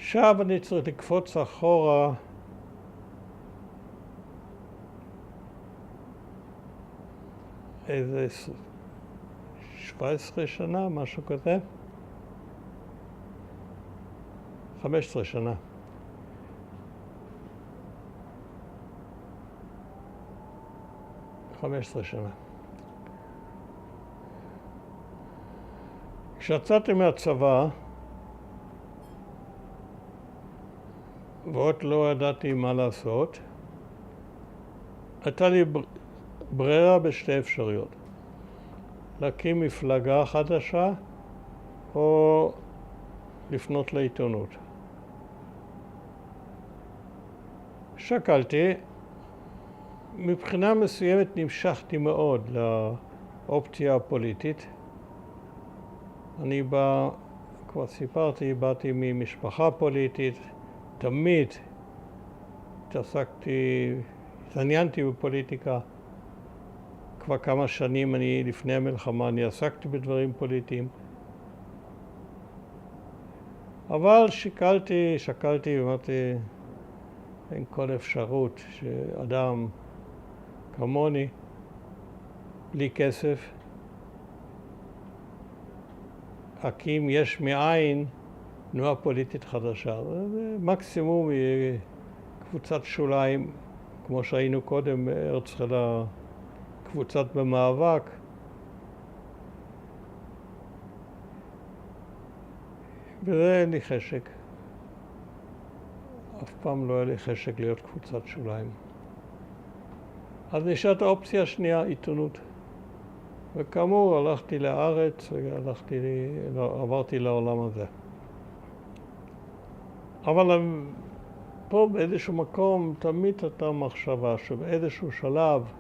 עכשיו אני צריך לקפוץ אחורה איזה 17 שנה, משהו כזה. 15 שנה. כשיצאתי מהצבא, ועוד לא ידעתי מה לעשות, הייתה לי ברירה בשתי אפשרויות. להקים מפלגה חדשה או לפנות לעיתונות. שקלתי, מבחינה מסוימת נמשכתי מאוד לאופציה הפוליטית. אני כבר סיפרתי, באתי ממשפחה פוליטית, תמיד התעניינתי בפוליטיקה. כבר כמה שנים לפני המלחמה אני עסקתי בדברים פוליטיים. אבל שקלתי ואמרתי, אין כל אפשרות שאדם כמוני, בלי כסף, הקים יש מאין תנועה פוליטית חדשה. מקסימום קבוצת שוליים, כמו שהיינו קודם בהרצליה, קבוצת במאבק. וזה אין לי חשק. אף פעם לא היה לי חשק להיות קבוצת שוליים. אז נשארת האופציה השנייה, עיתונות. וכאמור, הלכתי לארץ ועברתי לעולם הזה. אבל פה באיזשהו מקום תמיד הייתה מחשבה שבאיזשהו שלב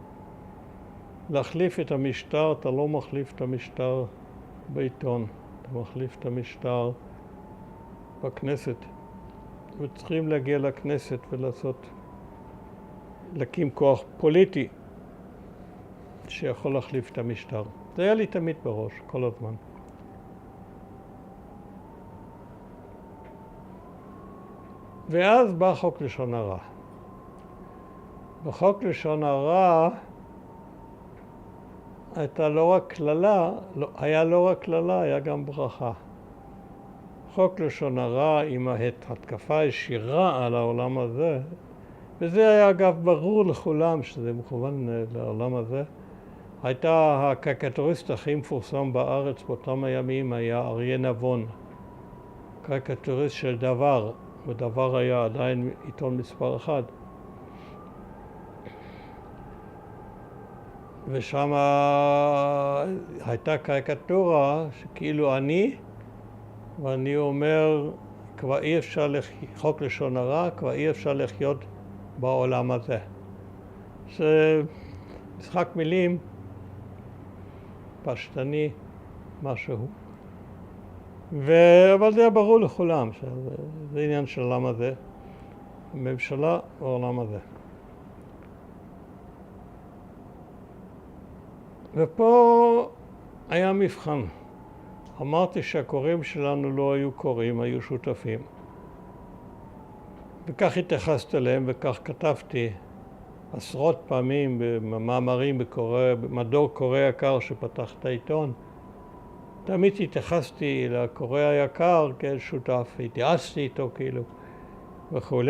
להחליף את המשטר, אתה לא מחליף את המשטר בעיתון, אתה מחליף את המשטר בכנסת. וצריכים להגיע לכנסת להקים כוח פוליטי שיכול להחליף את המשטר. זה היה לי תמיד בראש, כל הזמן. ואז בא חוק לשון הרע. בחוק לשון הרע היה לא רק קללה, היה גם ברכה. חוק לשון הרע עם התקפה ישירה על העולם הזה, וזה היה אגב ברור לכולם שזה מכוון לעולם הזה. הייתה הקריקטוריסט הכי מפורסם בארץ באותם הימים היה אריה נבון, קריקטוריסט של דבר, ודבר היה עדיין עיתון מספר 1. ושם הייתה קריקטורה שכאילו ואני אומר, כבר אי אפשר חוק לשון הרע, כבר אי אפשר לחיות בעולם הזה. זה משחק מילים פשטני, משהו. אבל זה היה ברור לכולם, שזה עניין של העולם הזה, הממשלה והעולם הזה. ופה היה מבחן. אמרתי שהקוראים שלנו לא היו קוראים, היו שותפים. וכך התייחסתי אליהם וכך כתבתי עשרות פעמים במאמרים במדור קורא יקר שפתח את העיתון. תמיד התייחסתי לקורא היקר כשותף, התייעצתי איתו כאילו וכו'.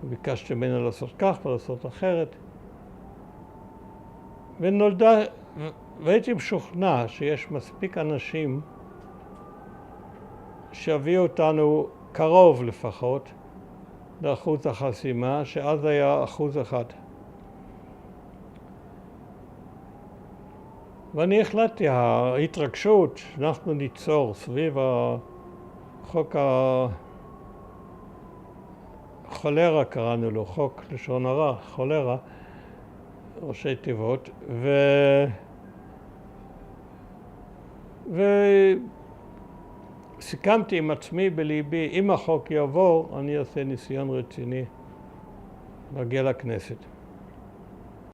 וביקשתי ממנו לעשות כך ולעשות אחרת. והייתי משוכנע שיש מספיק אנשים שהביאו אותנו קרוב לפחות לאחוז החסימה, שאז היה 1%. ואני החלטתי, ההתרגשות שאנחנו ניצור סביב חוק החולרה, קראנו לו, חוק לשון הרע, חולרה, ראשי תיבות, וסיכמתי עם עצמי בליבי, אם החוק יעבור, אני אעשה ניסיון רציני להגיע לכנסת.